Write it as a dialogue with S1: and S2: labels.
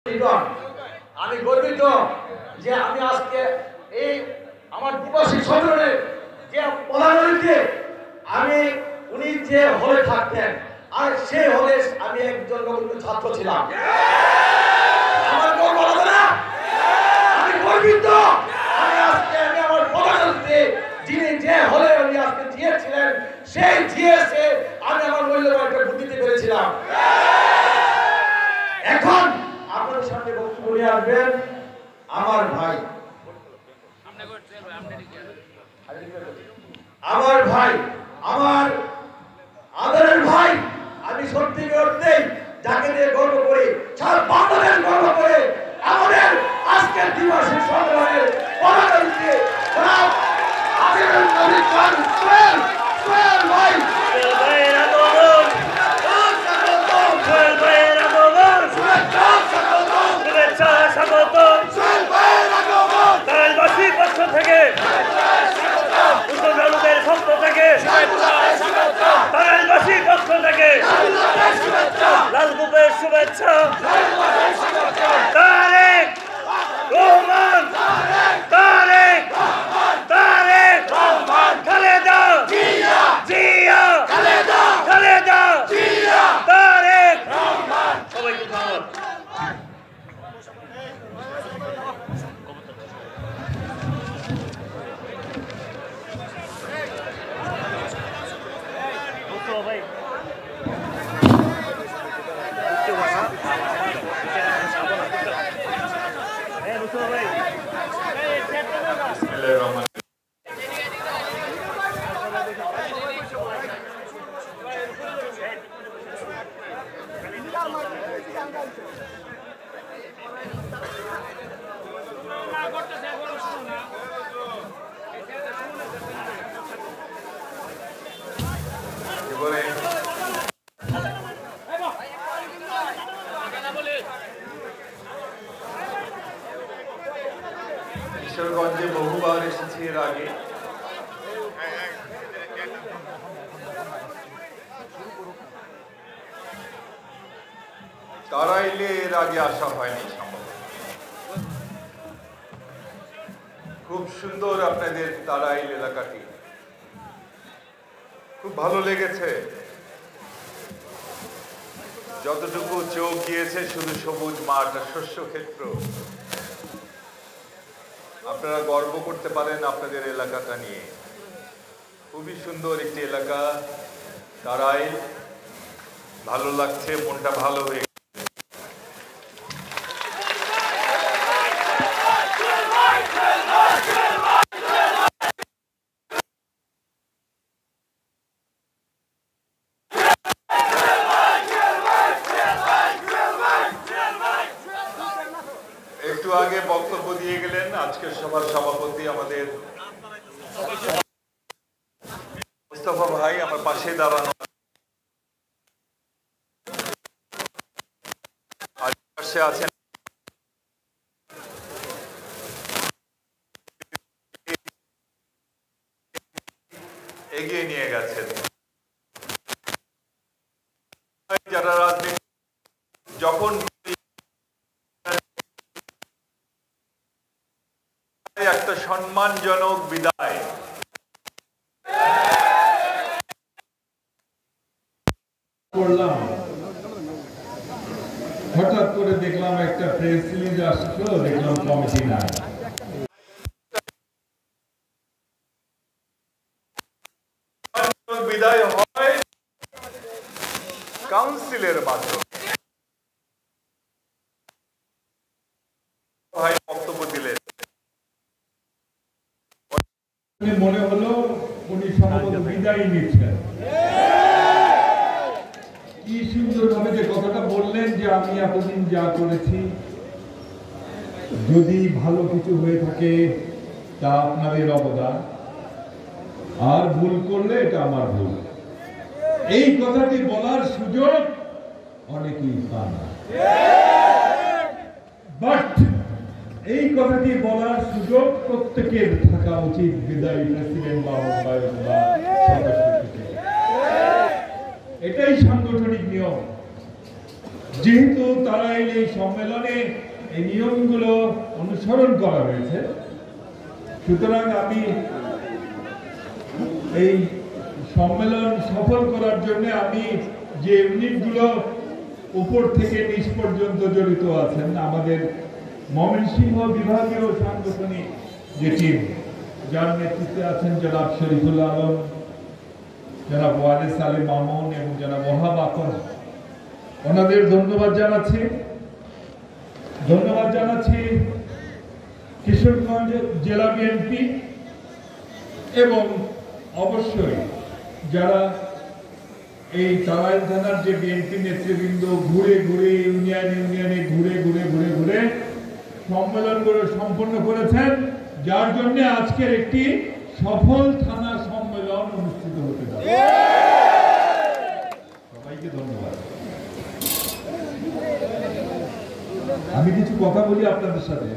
S1: আমি গর্বিত যে আমি আজকে এই আমার দিবসী সম্মেলনে যে প্রধান অতিথি আমি উনি যে হলে থাকতেন আর সেই হলে আমি একজন ছাত্র ছিলাম। আমার গর্ব লাগে না? আমি গর্বিত। আমি আজকে আমার প্রধান অতিথি যিনি যে হলে উনি আজকে দিয়েছিলেন সেই দিয়েছে আমি আমার মূল্যবান একটা বুদ্ধি দিতে পেরেছিলাম। এখন আপনাদের সামনে বক্তব্য নিয়ে আসবেন আমার ভাই, আমার আদরের ভাই। আমি সত্যি করতে যাকে নিয়ে গর্ব করি, সারা বাংলাদেশ গর্ব করে আমাদের আজকের দিবসে সম্মেলনের প্রধান অতিথি জনাব আজিজুল নবী খান সোহেল ভাই।
S2: লালগোপের শুভেচ্ছা। তারেক রহমান, তারেক রহমান, খালেদা জিয়া, খালেদা জিয়া, তারেক রহমান। সবাইকে ধন্যবাদ।
S3: কিশোরগঞ্জে বহুবার এসেছি এর আগে। তারাইলে এর আগে আসা হয়নি সম্ভবত। খুব সুন্দর আপনাদের তারাইল এলাকাটি, খুব ভালো লেগেছে। যতটুকু চোখ গিয়েছে শুধু সবুজ মাঠ আর শস্য ক্ষেত্র। আপনারা গর্ব করতে পারেন আপনাদের এলাকাটা নিয়ে। খুবই সুন্দর একটি এলাকা তারাইল। ভালো লাগছে, মনটা ভালো হয়ে একটু আগে বক্তব্য দিয়ে গেলেন আজকের সভার সভাপতি আমাদের মুস্তাফা ভাই, আমার পাশে দাঁড়ানো আছেন। এগিয়ে নিয়ে গেছেন যারা রাজনীতি যখন একটা সম্মানজনক বিদায়।
S4: করলাম, হঠাৎ করে দেখলাম একটা প্রেস রিলিজ আসলো, দেখলাম কমিটি নাই।
S3: বিদায় হয় কাউন্সিলের মাধ্যমে। ভাই বক্তব্য দিলেন,
S4: মনে হলো উনি সম্ভবত বিদায় নিচ্ছেন। কি সুন্দর ভাবে যে কথাটা বললেন যে আমি এতদিন যা করেছি, যদি ভালো কিছু হয়ে থাকে তা আপনাদের অবদান, আর ভুল করলে এটা আমার ভুল। এই কথাটি বলার সুযোগ অনেকেই পান না, বাট এই কথাটি বলার সুযোগ প্রত্যেকের থাকা উচিত, বিদায়ী প্রেসিডেন্ট বা সদস্য থেকে। এটাই সাংগঠনিক নিয়ম। যেহেতু তারা এই সম্মেলনে এই নিয়মগুলো অনুসরণ করা হয়েছে, সুতরাং আমি এই সম্মেলন সফল করার জন্য আমি যে ইউনিটগুলো উপর থেকে নিচ পর্যন্ত জড়িত আছেন, আমাদের ময়মনসিংহ বিভাগীয় সাংগঠনিক যে টিম, যার নেতৃত্বে আছেন জনাব শরীফুল আলম, জনাব ওয়ারিস আলী মামুন এবং জনাব ওহাব আকন, ওনাদের ধন্যবাদ জানাচ্ছি। ধন্যবাদ জানাচ্ছি কিশোরগঞ্জ জেলা বিএনপি এবং অবশ্যই যারা এই তারাইল থানার যে বিএনপি নেতৃবৃন্দ ঘুরে ঘুরে ইউনিয়নে ঘুরে সম্মেলনগুলো সম্পন্ন করেছেন, যার জন্য আজকের একটি সফল থানা সম্মেলন অনুষ্ঠিত হতে পারে। সবাইকে ধন্যবাদ। আমি কিছু কথা বলি আপনাদের সাথে।